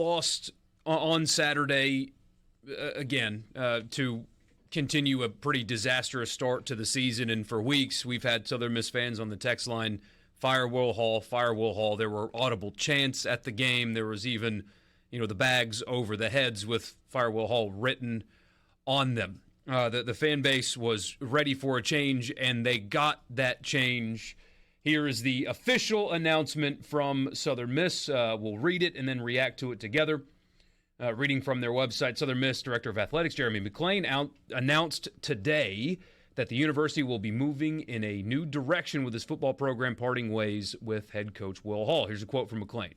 lost on Saturday again to continue a pretty disastrous start to the season. And for weeks, we've had Southern Miss fans on the text line, fire Will Hall, fire Will Hall. There were audible chants at the game. There was even, the bags over the heads with fire Will Hall written on them. The fan base was ready for a change, and they got that change. Here is the official announcement from Southern Miss. We'll read it and then react to it together. Reading from their website, Southern Miss Director of Athletics Jeremy McClain announced today that the university will be moving in a new direction with its football program, parting ways with head coach Will Hall. Here's a quote from McClain.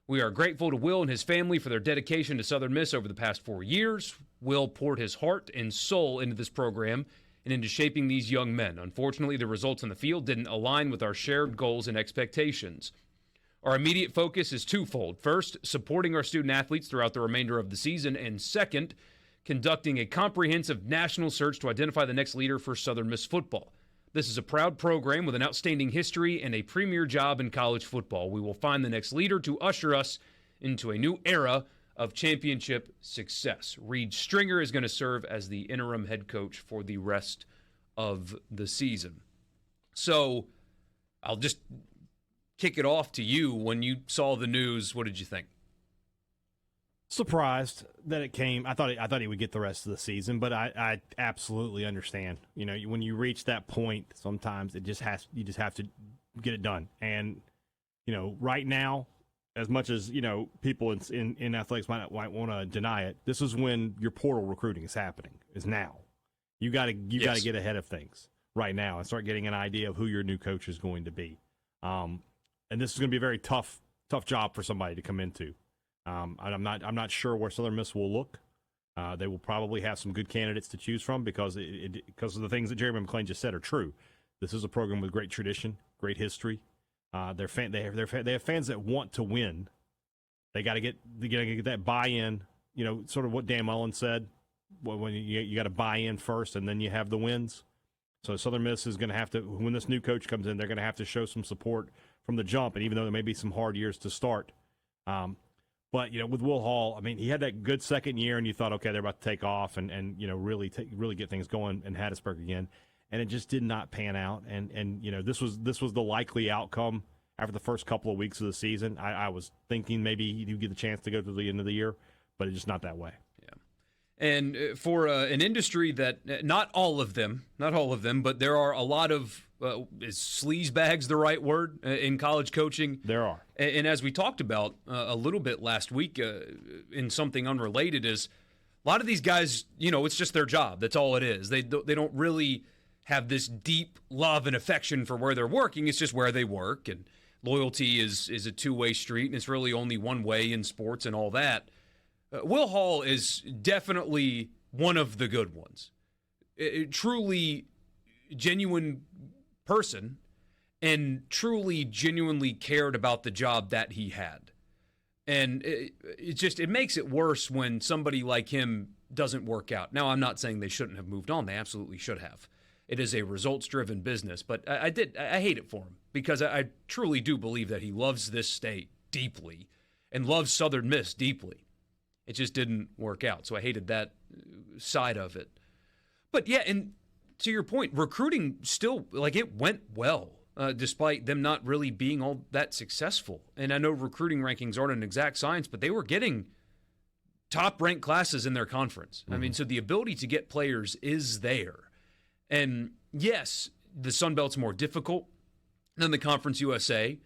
"We are grateful to Will and his family for their dedication to Southern Miss over the past 4 years. Will poured his heart and soul into this program and into shaping these young men. Unfortunately, the results on the field didn't align with our shared goals and expectations. Our immediate focus is twofold. First, supporting our student athletes throughout the remainder of the season, and second, conducting a comprehensive national search to identify the next leader for Southern Miss football. This is a proud program with an outstanding history and a premier job in college football. We will find the next leader to usher us into a new era of championship success. Reed Stringer is going to serve as the interim head coach for the rest of the season." So I'll just kick it off to you. When you saw the news, what did you think? Surprised that it came. I thought he would get the rest of the season, but I absolutely understand. When you reach that point, sometimes you just have to get it done. And right now, as much as people in athletics might want to deny it, this is when your portal recruiting is happening. Is now. You got to get ahead of things right now and start getting an idea of who your new coach is going to be. And this is going to be a very tough job for somebody to come into. I'm not sure where Southern Miss will look. They will probably have some good candidates to choose from because of the things that Jeremy McClain just said are true. This is a program with great tradition, great history. They have fans that want to win. They got to get that buy-in. Sort of what Dan Mullen said. When you got to buy in first, and then you have the wins. So Southern Miss is going to have to, when this new coach comes in, they're going to have to show some support from the jump, and even though there may be some hard years to start. But, with Will Hall, he had that good second year, and you thought, okay, they're about to take off and really get things going in Hattiesburg again. And it just did not pan out. And this was the likely outcome after the first couple of weeks of the season. I was thinking maybe he'd get the chance to go through the end of the year, but it's just not that way. And for an industry that, not all of them, but there are a lot of, is sleazebags the right word in college coaching? There are. And as we talked about a little bit last week in something unrelated is a lot of these guys, it's just their job. That's all it is. They don't really have this deep love and affection for where they're working. It's just where they work. And loyalty is a two-way street, and it's really only one way in sports and all that. Will Hall is definitely one of the good ones. A truly genuine person and truly genuinely cared about the job that he had. And it makes it worse when somebody like him doesn't work out. Now, I'm not saying they shouldn't have moved on. They absolutely should have. It is a results-driven business. But I hate it for him because I truly do believe that he loves this state deeply and loves Southern Miss deeply. It just didn't work out. So I hated that side of it. But yeah, and to your point, recruiting still, it went well, despite them not really being all that successful. And I know recruiting rankings aren't an exact science, but they were getting top-ranked classes in their conference. Mm-hmm. So the ability to get players is there. And yes, the Sun Belt's more difficult than the Conference USA.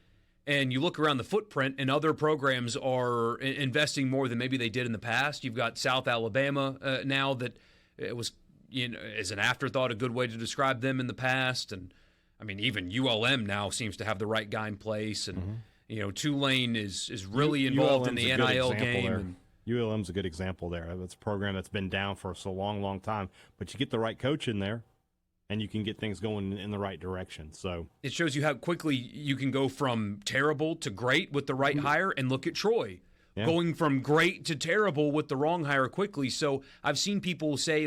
And you look around the footprint, and other programs are investing more than maybe they did in the past. You've got South Alabama now that it was, as an afterthought, a good way to describe them in the past. And, even ULM now seems to have the right guy in place. And, Tulane is really involved in the NIL game. ULM's a good example there. It's a program that's been down for so long time. But you get the right coach in there, and you can get things going in the right direction. So it shows you how quickly you can go from terrible to great with the right hire. And look at Troy, going from great to terrible with the wrong hire quickly. So I've seen people say,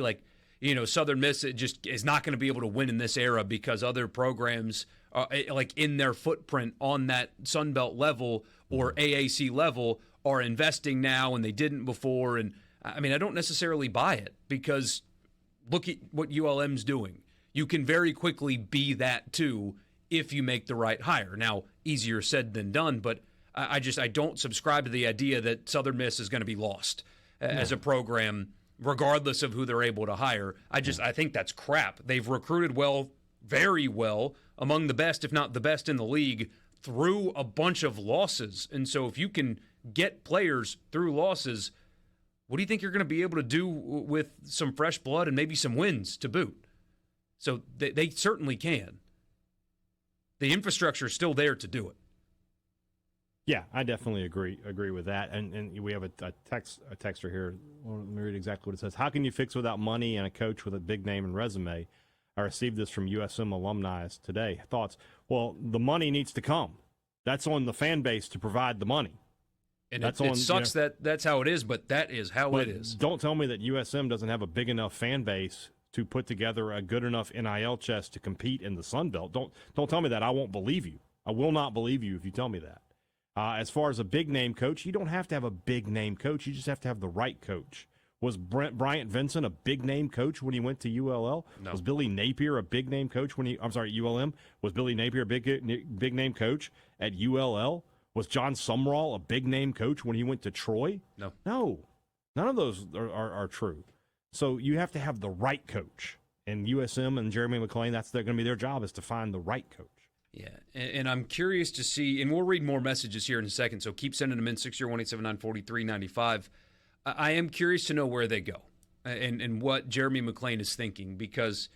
Southern Miss just is not going to be able to win in this era because other programs, in their footprint on that Sun Belt level or AAC level, are investing now and they didn't before. And I mean, I don't necessarily buy it because look at what ULM's doing. You can very quickly be that too if you make the right hire. Now, easier said than done, but I don't subscribe to the idea that Southern Miss is going to be lost as a program, regardless of who they're able to hire. I think that's crap. They've recruited well, very well, among the best, if not the best in the league, through a bunch of losses. And so if you can get players through losses, what do you think you're going to be able to do with some fresh blood and maybe some wins to boot? So they certainly can. The infrastructure is still there to do it. Yeah, I definitely agree with that. And we have a texter here. Well, let me read exactly what it says. How can you fix without money and a coach with a big name and resume? I received this from USM alumni today. Thoughts? Well, the money needs to come. That's on the fan base to provide the money. And it sucks that that's how it is, but that is how it is. Don't tell me that USM doesn't have a big enough fan base to put together a good enough NIL chest to compete in the Sun Belt. Don't tell me that. I won't believe you. I will not believe you if you tell me that. As far as a big-name coach, you don't have to have a big-name coach. You just have to have the right coach. Was Bryant Vincent a big-name coach when he went to ULL? No. Was Billy Napier a big-name coach when ULM? Was Billy Napier a big-name coach at ULL? Was John Sumrall a big-name coach when he went to Troy? No. No. None of those are true. So you have to have the right coach. And USM and Jeremy McClain, that's going to be their job, is to find the right coach. Yeah, and I'm curious to see, and we'll read more messages here in a second, so keep sending them in, 601-879-4395. I am curious to know where they go and what Jeremy McClain is thinking, because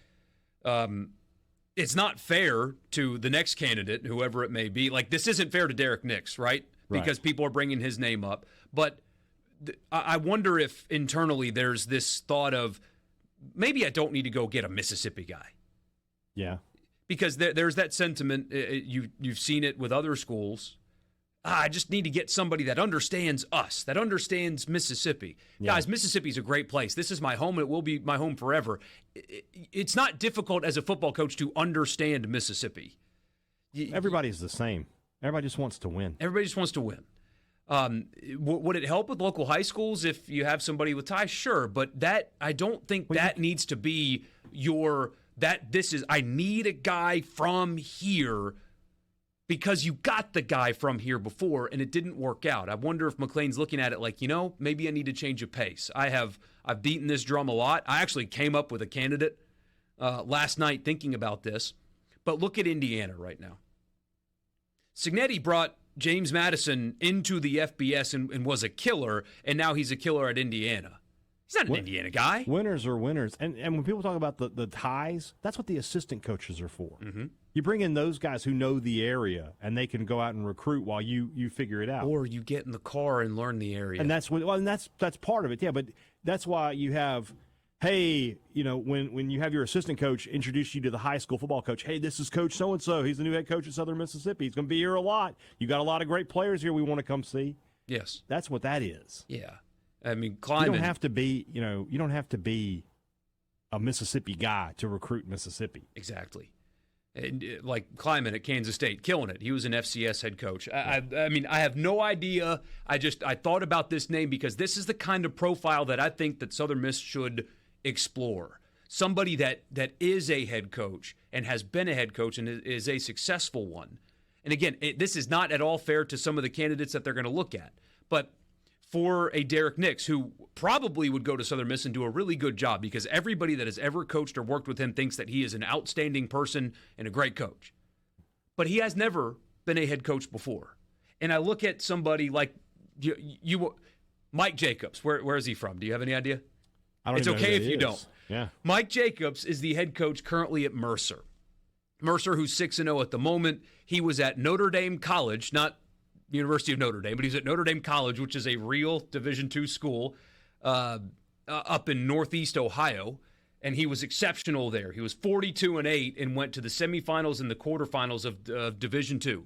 it's not fair to the next candidate, whoever it may be. Like, this isn't fair to Derek Nix, right? Because people are bringing his name up. But I wonder if internally there's this thought of, maybe I don't need to go get a Mississippi guy. Yeah. Because there's that sentiment, you've seen it with other schools. I just need to get somebody that understands us, that understands Mississippi. Yeah. Guys, Mississippi's a great place. This is my home, and it will be my home forever. It's not difficult as a football coach to understand Mississippi. Everybody's the same. Everybody just wants to win. Everybody just wants to win. Would it help with local high schools if you have somebody with ties? Sure, but that I don't think needs to be your... I need a guy from here because you got the guy from here before and it didn't work out. I wonder if McClain's looking at it like, maybe I need to change of pace. I've beaten this drum a lot. I actually came up with a candidate last night thinking about this, but look at Indiana right now. Signetti brought James Madison into the FBS and was a killer, and now he's a killer at Indiana. He's not an Indiana guy. Winners are winners. And when people talk about the ties, that's what the assistant coaches are for. Mm-hmm. You bring in those guys who know the area, and they can go out and recruit while you figure it out. Or you get in the car and learn the area. And that's part of it, yeah. But that's why you have, hey, when you have your assistant coach introduce you to the high school football coach, hey, this is Coach so-and-so. He's the new head coach at Southern Mississippi. He's going to be here a lot. You got a lot of great players here we want to come see. Yes. That's what that is. Yeah. I mean, Kleiman. You don't have to be a Mississippi guy to recruit Mississippi. Exactly. And, like Kleiman at Kansas State, killing it. He was an FCS head coach. I mean, I have no idea. I thought about this name because this is the kind of profile that I think that Southern Miss should explore. Somebody that is a head coach and has been a head coach and is a successful one. And again, this is not at all fair to some of the candidates that they're going to look at. But for a Derek Nix, who probably would go to Southern Miss and do a really good job because everybody that has ever coached or worked with him thinks that he is an outstanding person and a great coach. But he has never been a head coach before. And I look at somebody like you Mike Jacobs. Where is he from? Do you have any idea? It's okay if you don't. Yeah. Mike Jacobs is the head coach currently at Mercer. Mercer, who's 6-0 at the moment. He was at Notre Dame College, not University of Notre Dame, but he's at Notre Dame College, which is a real Division II school up in Northeast Ohio, and he was exceptional there. He was 42-8 and went to the semifinals and the quarterfinals of Division II.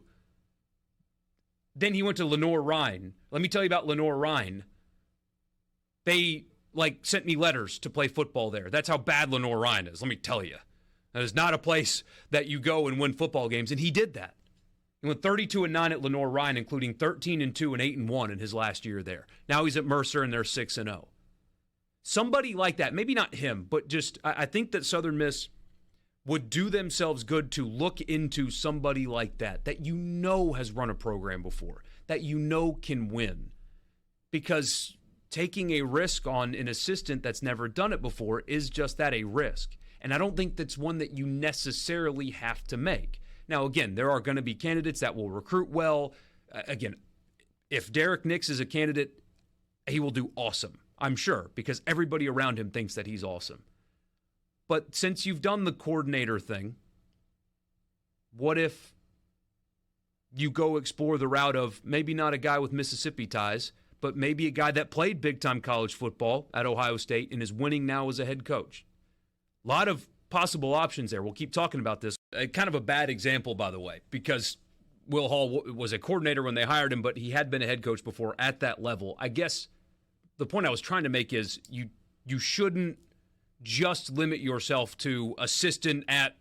Then he went to Lenoir-Rhyne. Let me tell you about Lenoir-Rhyne. They sent me letters to play football there. That's how bad Lenoir-Rhyne is. Let me tell you, that is not a place that you go and win football games, and he did that. He went 32-9 at Lenore Ryan, including 13-2 and 8-1 in his last year there. Now he's at Mercer and they're 6-0. Somebody like that, maybe not him, but just I think that Southern Miss would do themselves good to look into somebody like that has run a program before, that can win. Because taking a risk on an assistant that's never done it before is just that, a risk. And I don't think that's one that you necessarily have to make. Now, again, there are going to be candidates that will recruit well. Again, if Derek Nix is a candidate, he will do awesome, I'm sure, because everybody around him thinks that he's awesome. But since you've done the coordinator thing, what if you go explore the route of maybe not a guy with Mississippi ties, but maybe a guy that played big-time college football at Ohio State and is winning now as a head coach? A lot of possible options there. We'll keep talking about this. Kind of a bad example, by the way, because Will Hall was a coordinator when they hired him, but he had been a head coach before at that level. I guess the point I was trying to make is you shouldn't just limit yourself to assistant at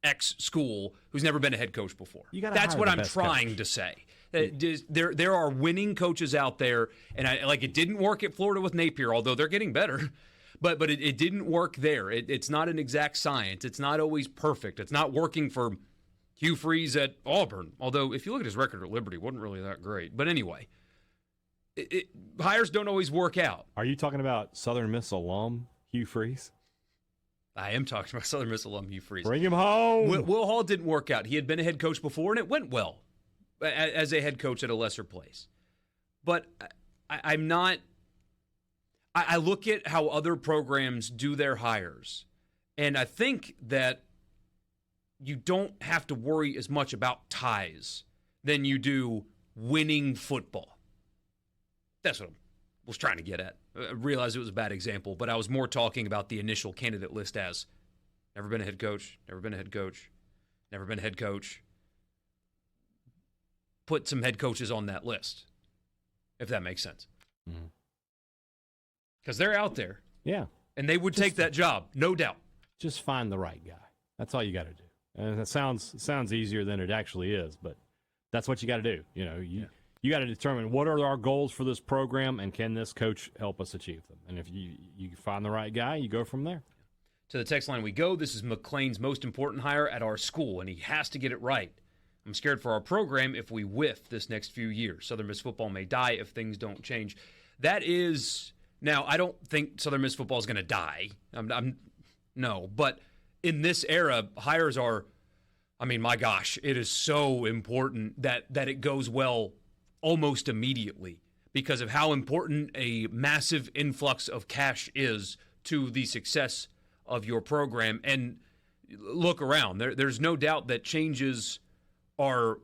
X school who's never been a head coach before. That's what I'm trying to say. There are winning coaches out there, and it didn't work at Florida with Napier, although they're getting better. But it didn't work there. It's not an exact science. It's not always perfect. It's not working for Hugh Freeze at Auburn. Although, if you look at his record at Liberty, it wasn't really that great. But anyway, hires don't always work out. Are you talking about Southern Miss alum Hugh Freeze? I am talking about Southern Miss alum Hugh Freeze. Bring him home. Will Hall didn't work out. He had been a head coach before, and it went well as a head coach at a lesser place. But I'm not... I look at how other programs do their hires, and I think that you don't have to worry as much about ties than you do winning football. That's what I was trying to get at. I realized it was a bad example, but I was more talking about the initial candidate list as never been a head coach, never been a head coach, never been a head coach. Put some head coaches on that list, if that makes sense. Mm-hmm. Because they're out there. Yeah. And they would take that job, no doubt. Just find the right guy. That's all you got to do. And it sounds easier than it actually is, but that's what you got to do. You got to determine what are our goals for this program, and can this coach help us achieve them? And if you find the right guy, you go from there. To the text line we go. This is McLean's most important hire at our school, and he has to get it right. I'm scared for our program if we whiff this next few years. Southern Miss football may die if things don't change. That is... Now, I don't think Southern Miss football is going to die. No, but in this era, hires are, my gosh, it is so important that it goes well almost immediately because of how important a massive influx of cash is to the success of your program. And look around. There's no doubt that changes are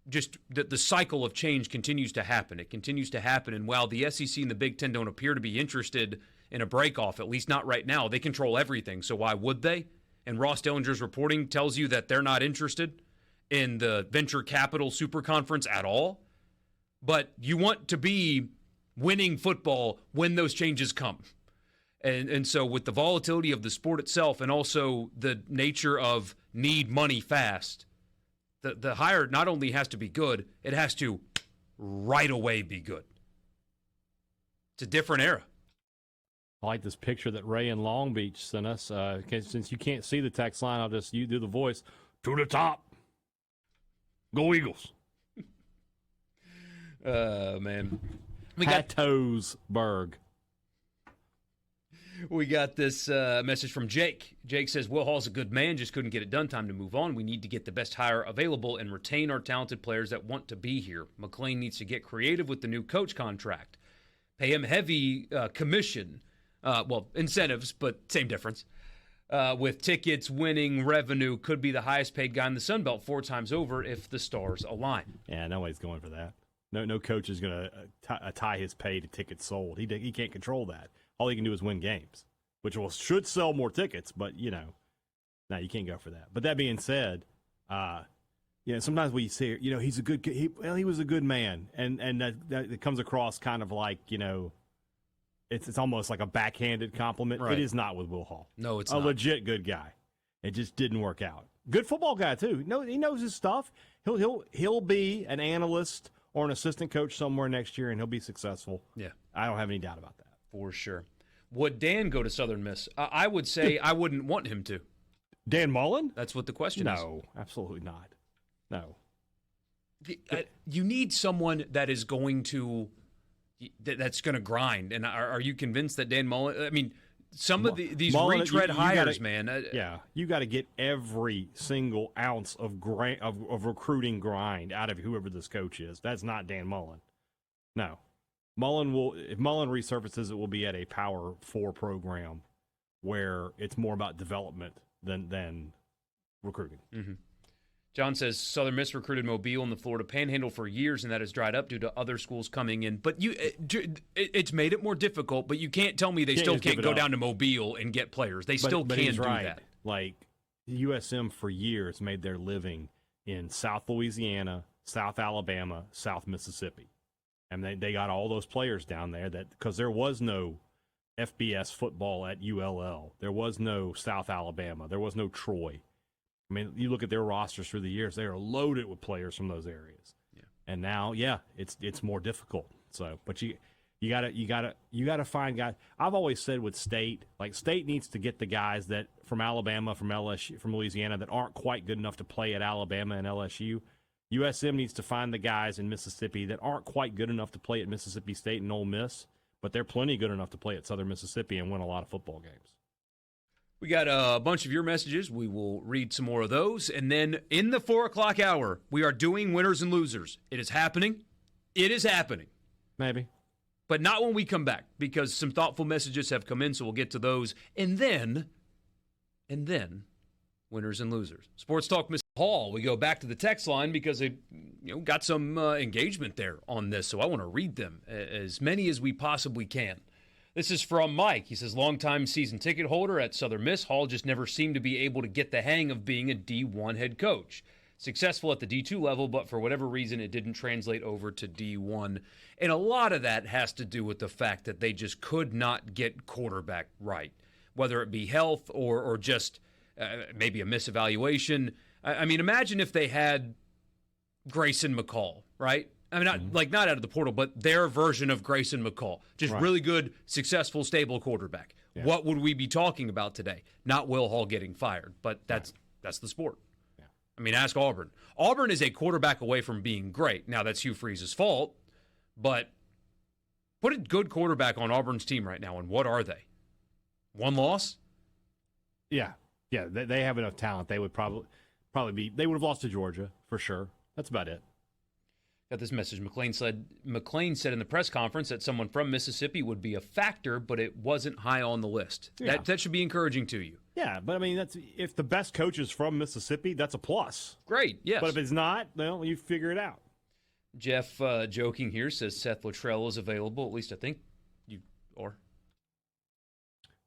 just that the cycle of change continues to happen. It continues to happen. And while the SEC and the Big Ten don't appear to be interested in a break-off, at least not right now, they control everything. So why would they? And Ross Dellinger's reporting tells you that they're not interested in the venture capital super conference at all. But you want to be winning football when those changes come. And so with the volatility of the sport itself and also the nature of need money fast, the hire not only has to be good, it has to right away be good. It's a different era. I like this picture that Ray in Long Beach sent us. Since you can't see the text line, you do the voice. To the top. Go Eagles. Man. Hattiesburg. We got this message from Jake. Jake says, Will Hall's a good man, just couldn't get it done. Time to move on. We need to get the best hire available and retain our talented players that want to be here. McLean needs to get creative with the new coach contract. Pay him heavy commission. Incentives, but same difference. With tickets, winning, revenue, could be the highest paid guy in the Sun Belt 4 times over if the stars align. Yeah, nobody's going for that. No coach is going to tie his pay to tickets sold. He can't control that. All he can do is win games, which should sell more tickets, but, you can't go for that. But that being said, sometimes we see, he's a good he was a good man, and that comes across kind of like, it's almost like a backhanded compliment. Right. It is not with Will Hall. No, it's a not. legit good guy. It just didn't work out. Good football guy too. No, he knows his stuff. He'll be an analyst or an assistant coach somewhere next year, and he'll be successful. Yeah, I don't have any doubt about that. For sure. Would Dan go to Southern Miss? I would say I wouldn't want him to. Dan Mullen? That's what the question is. No, absolutely not. No. You need someone that is going to that's going to grind. And are you convinced that Dan Mullen? I mean, some of these Mullen, retread hires, gotta, man. Yeah, you got to get every single ounce of recruiting grind out of whoever this coach is. That's not Dan Mullen. No, if Mullen resurfaces, it will be at a Power 4 program where it's more about development than recruiting. Mm-hmm. John says Southern Miss recruited Mobile in the Florida Panhandle for years, and that has dried up due to other schools coming in. But it's made it more difficult. But you can't tell me they still can't go down to Mobile and get players. They still can do that. Like USM for years made their living in South Louisiana, South Alabama, South Mississippi, and they got all those players down there because there was no FBS football at ULL. There was no South Alabama. There was no Troy. I mean, you look at their rosters through the years; they are loaded with players from those areas. Yeah. And now, it's more difficult. So, but you gotta find guys. I've always said with State, like State needs to get the guys that from Alabama, from LSU, from Louisiana that aren't quite good enough to play at Alabama and LSU. USM needs to find the guys in Mississippi that aren't quite good enough to play at Mississippi State and Ole Miss, but they're plenty good enough to play at Southern Mississippi and win a lot of football games. We got a bunch of your messages. We will read some more of those. And then in the 4 o'clock hour, we are doing winners and losers. It is happening. It is happening. Maybe. But not when we come back, because some thoughtful messages have come in, so we'll get to those. And then, winners and losers. Sports Talk, Mr. Hall. We go back to the text line because it got some engagement there on this, so I want to read them, as many as we possibly can. This is from Mike. He says, longtime season ticket holder at Southern Miss. Hall just never seemed to be able to get the hang of being a D1 head coach. Successful at the D2 level, but for whatever reason, it didn't translate over to D1. And a lot of that has to do with the fact that they just could not get quarterback right, whether it be health or just maybe a misevaluation. I mean, imagine if they had Grayson McCall, right? I mean, not out of the portal, but their version of Grayson McCall. Just really good, successful, stable quarterback. Yeah. What would we be talking about today? Not Will Hall getting fired, but that's the sport. Yeah. I mean, ask Auburn. Auburn is a quarterback away from being great. Now, that's Hugh Freeze's fault, but put a good quarterback on Auburn's team right now, and what are they? One loss? Yeah. Yeah, they have enough talent. They would probably be – they would have lost to Georgia for sure. That's about it. Got this message. McLean said in the press conference that someone from Mississippi would be a factor, but it wasn't high on the list. Yeah. That should be encouraging to you. Yeah, but I mean, if the best coach is from Mississippi, that's a plus. Great, yes. But if it's not, well, you figure it out. Jeff, joking here, says Seth Luttrell is available. At least I think you are.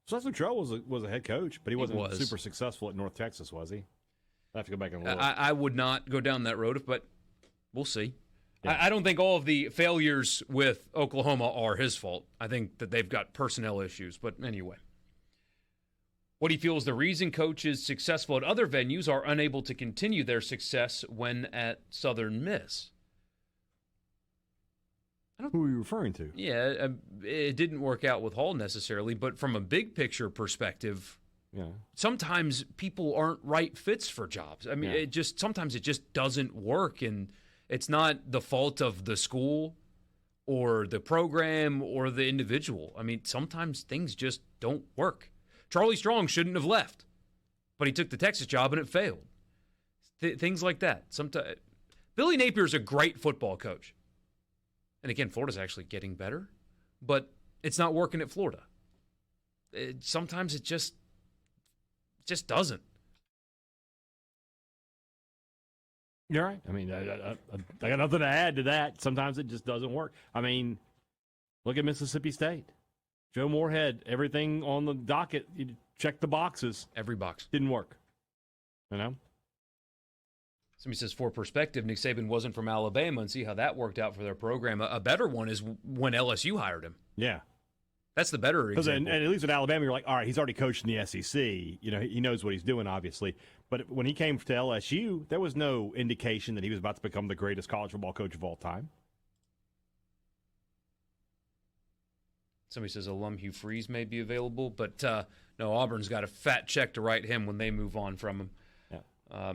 Seth Luttrell was a head coach, but he wasn't super successful at North Texas, was he? I have to go back and look. I would not go down that road, but we'll see. Yeah. I don't think all of the failures with Oklahoma are his fault. I think that they've got personnel issues. But anyway, what he feels the reason coaches successful at other venues are unable to continue their success when at Southern Miss. Who are you referring to? Yeah, it didn't work out with Hall necessarily, but from a big picture perspective, sometimes people aren't right fits for jobs. I mean, sometimes it just doesn't work, and it's not the fault of the school or the program or the individual. I mean, sometimes things just don't work. Charlie Strong shouldn't have left, but he took the Texas job and it failed. Things like that. Sometimes Billy Napier is a great football coach. And again, Florida's actually getting better, but it's not working at Florida. Sometimes it just doesn't. You're right. I mean, I got nothing to add to that. Sometimes it just doesn't work. I mean, look at Mississippi State. Joe Moorhead, everything on the docket, you check the boxes. Every box. Didn't work. You know? Somebody says, for perspective, Nick Saban wasn't from Alabama, and see how that worked out for their program. A better one is when LSU hired him. Yeah. That's the better example. And at least at Alabama, you're like, all right, he's already coached in the SEC. You know, he knows what he's doing, obviously. But when he came to LSU, there was no indication that he was about to become the greatest college football coach of all time. Somebody says alum Hugh Freeze may be available, but no, Auburn's got a fat check to write him when they move on from him. Yeah.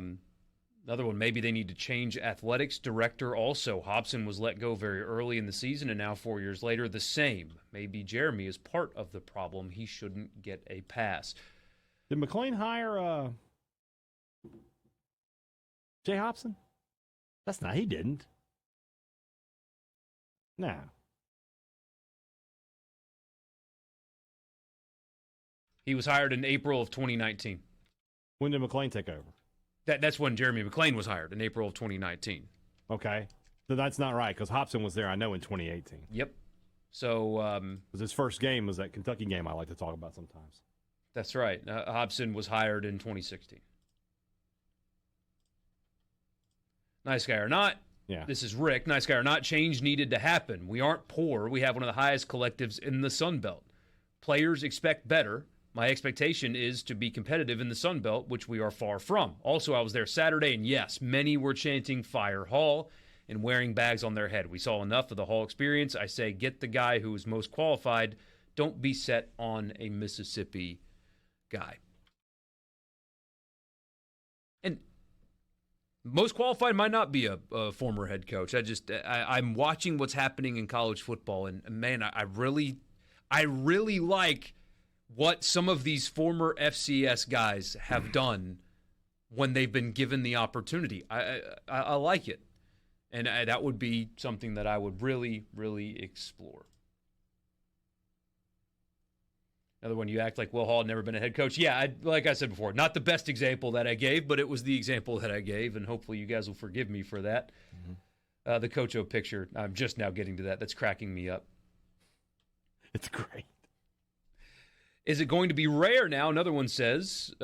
Another one, maybe they need to change athletics director also. Hobson was let go very early in the season, and now 4 years later, the same. Maybe Jeremy is part of the problem. He shouldn't get a pass. Did McClain hire Jay Hobson? That's not. He didn't. No. He was hired in April of 2019. When did McClain take over? That's when Jeremy McClain was hired, in April of 2019. Okay. So that's not right, because Hobson was there, I know, in 2018. Yep. So because his first game was that Kentucky game I like to talk about sometimes. That's right. Hobson was hired in 2016. Nice guy or not. Yeah. This is Rick. Nice guy or not, change needed to happen. We aren't poor. We have one of the highest collectives in the Sun Belt. Players expect better. My expectation is to be competitive in the Sun Belt, which we are far from. Also, I was there Saturday, and yes, many were chanting Fire Hall and wearing bags on their head. We saw enough of the Hall experience. I say get the guy who is most qualified. Don't be set on a Mississippi guy. And most qualified might not be a former head coach. I'm watching what's happening in college football, and man, I really like what some of these former FCS guys have done when they've been given the opportunity. I like it. And that would be something that I would really, really explore. Another one, you act like Will Hall had never been a head coach. Yeah, like I said before, not the best example that I gave, but it was the example that I gave, and hopefully you guys will forgive me for that. Mm-hmm. The Coach O picture, I'm just now getting to that. That's cracking me up. It's great. Is it going to be rare now? Another one says,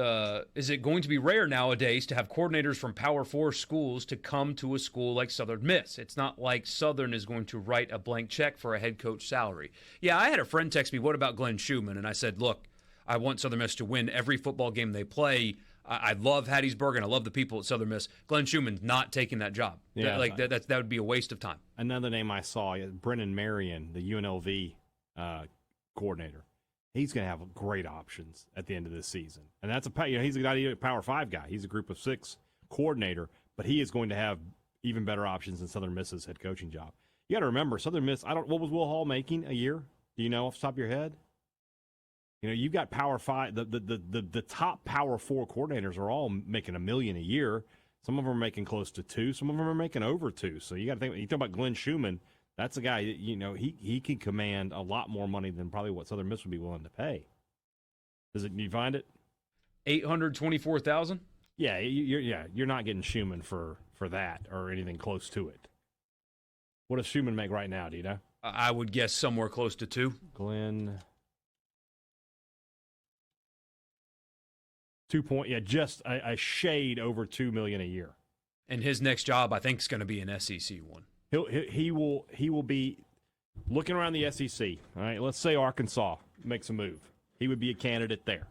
is it going to be rare nowadays to have coordinators from Power 4 schools to come to a school like Southern Miss? It's not like Southern is going to write a blank check for a head coach salary. Yeah, I had a friend text me, what about Glenn Schumann? And I said, look, I want Southern Miss to win every football game they play. I love Hattiesburg, and I love the people at Southern Miss. Glenn Schumann's not taking that job. Yeah, that would be a waste of time. Another name I saw, Brennan Marion, the UNLV coordinator. He's going to have great options at the end of this season. And that's he's not a Power 5 guy. He's a Group of 6 coordinator, but he is going to have even better options than Southern Miss's head coaching job. You got to remember, Southern Miss, what was Will Hall making a year? Do you know off the top of your head? You know, you've got Power 5, the top Power 4 coordinators are all making $1 million a year. Some of them are making close to $2 million. Some of them are making over $2 million. So you got to think, you talk about Glenn Schumann, that's a guy, he can command a lot more money than probably what Southern Miss would be willing to pay. Do you find it? $824,000? Yeah, you're not getting Schumann for that or anything close to it. What does Schumann make right now, do you know? I would guess somewhere close to 2. Glenn 2 just a shade over $2 million a year. And his next job, I think, is going to be an SEC one. He will be looking around the SEC. All right, let's say Arkansas makes a move. He would be a candidate there.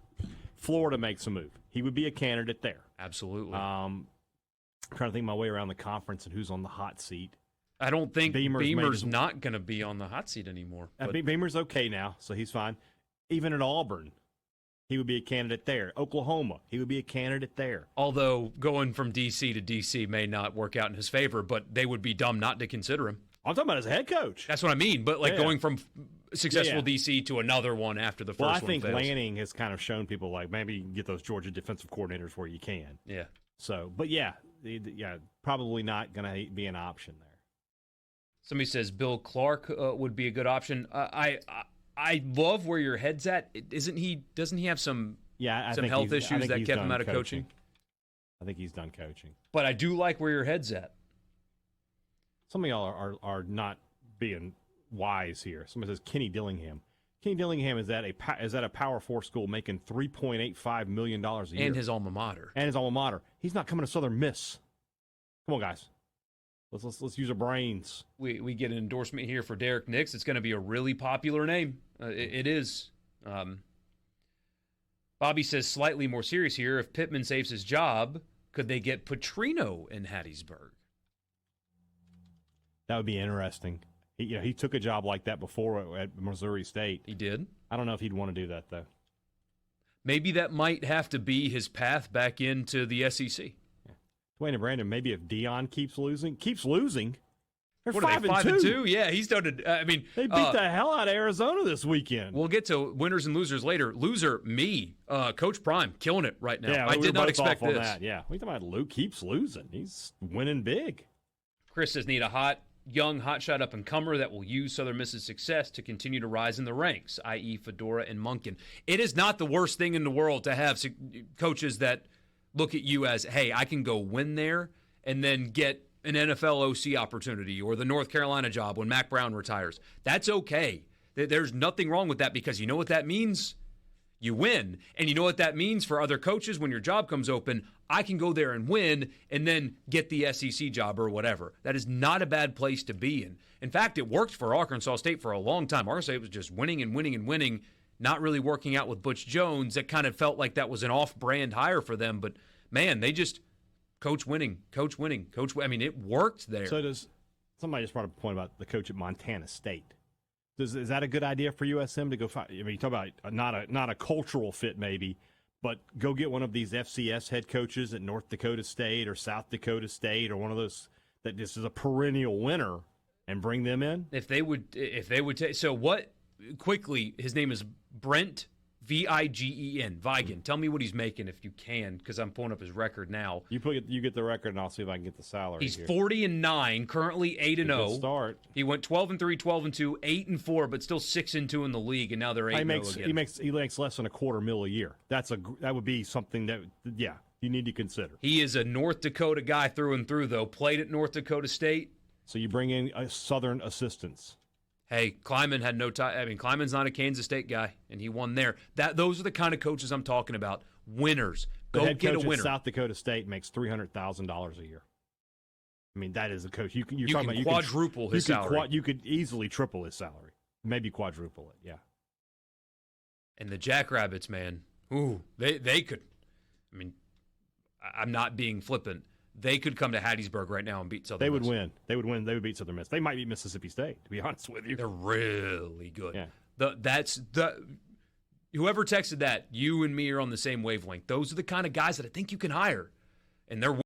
Florida makes a move. He would be a candidate there. Absolutely. I'm trying to think my way around the conference and who's on the hot seat. I don't think Beamer's not going to be on the hot seat anymore. Beamer's okay now, so he's fine. Even at Auburn, he would be a candidate there. Oklahoma, he would be a candidate there. Although going from D.C. to D.C. may not work out in his favor, but they would be dumb not to consider him. I'm talking about as a head coach. That's what I mean. But going from successful D.C. to another one after the first one I think fails. Lanning has kind of shown people maybe you can get those Georgia defensive coordinators where you can. Yeah. So, but probably not going to be an option there. Somebody says Bill Clark would be a good option. I love where your head's at. Doesn't he have some health issues that kept him out of coaching? I think he's done coaching. But I do like where your head's at. Some of y'all are not being wise here. Somebody says Kenny Dillingham. Kenny Dillingham is at a Power 4 school making $3.85 million a year. And his alma mater. He's not coming to Southern Miss. Come on, guys. Let's use our brains. We get an endorsement here for Derek Nix. It's going to be a really popular name. It is. Bobby says slightly more serious here. If Pittman saves his job, could they get Petrino in Hattiesburg? That would be interesting. He took a job like that before at Missouri State. He did. I don't know if he'd want to do that, though. Maybe that might have to be his path back into the SEC. Yeah. Dwayne and Brandon, maybe if Dion keeps losing, they're what 5 are they, 5-2? Yeah, he's done it. I mean, they beat the hell out of Arizona this weekend. We'll get to winners and losers later. Loser, me, Coach Prime, killing it right now. Yeah, I did not expect this. That. Yeah, we talking about Luke keeps losing. He's winning big. Chris says need a young hotshot up-and-comer that will use Southern Miss's success to continue to rise in the ranks, i.e. Fedora and Munkin. It is not the worst thing in the world to have coaches that look at you as, hey, I can go win there and then get an NFL OC opportunity or the North Carolina job when Mac Brown retires. That's okay. There's nothing wrong with that because you know what that means? You win. And you know what that means for other coaches when your job comes open? I can go there and win and then get the SEC job or whatever. That is not a bad place to be in. In fact, it worked for Arkansas State for a long time. Arkansas State was just winning and winning and winning, not really working out with Butch Jones. That kind of felt like that was an off-brand hire for them. But, man, they just coach winning. I mean, it worked there. So somebody just brought up a point about the coach at Montana State. Is that a good idea for USM to go find? I mean, you talk about not a cultural fit maybe, but go get one of these FCS head coaches at North Dakota State or South Dakota State or one of those that just is a perennial winner and bring them in. If they would take so what quickly, his name is Brent Vigen. Tell me what he's making if you can, because I'm pulling up his record now. You get the record, and I'll see if I can get the salary. He's here. 40-9, currently 8-0. Start. He went 12-3, 12-2, 8-4, but still 6-2 in the league, and now they're 8-0 again. He makes less than $250,000 a year. That would be something that you need to consider. He is a North Dakota guy through and through, though. Played at North Dakota State. So you bring in a Southern assistants. Hey, Kleiman had no time. I mean, Kleiman's not a Kansas State guy, and he won there. Those are the kind of coaches I'm talking about. Winners. Go the head get coach a winner. At South Dakota State makes $300,000 a year. I mean, that is a coach. You can quadruple his salary. You could easily triple his salary, maybe quadruple it. Yeah. And the Jackrabbits, man, ooh, they could. I mean, I'm not being flippant. They could come to Hattiesburg right now and beat Southern Miss. They would win. They would beat Southern Miss. They might beat Mississippi State, to be honest with you. They're really good. Yeah. Whoever texted that, you and me are on the same wavelength. Those are the kind of guys that I think you can hire. And they're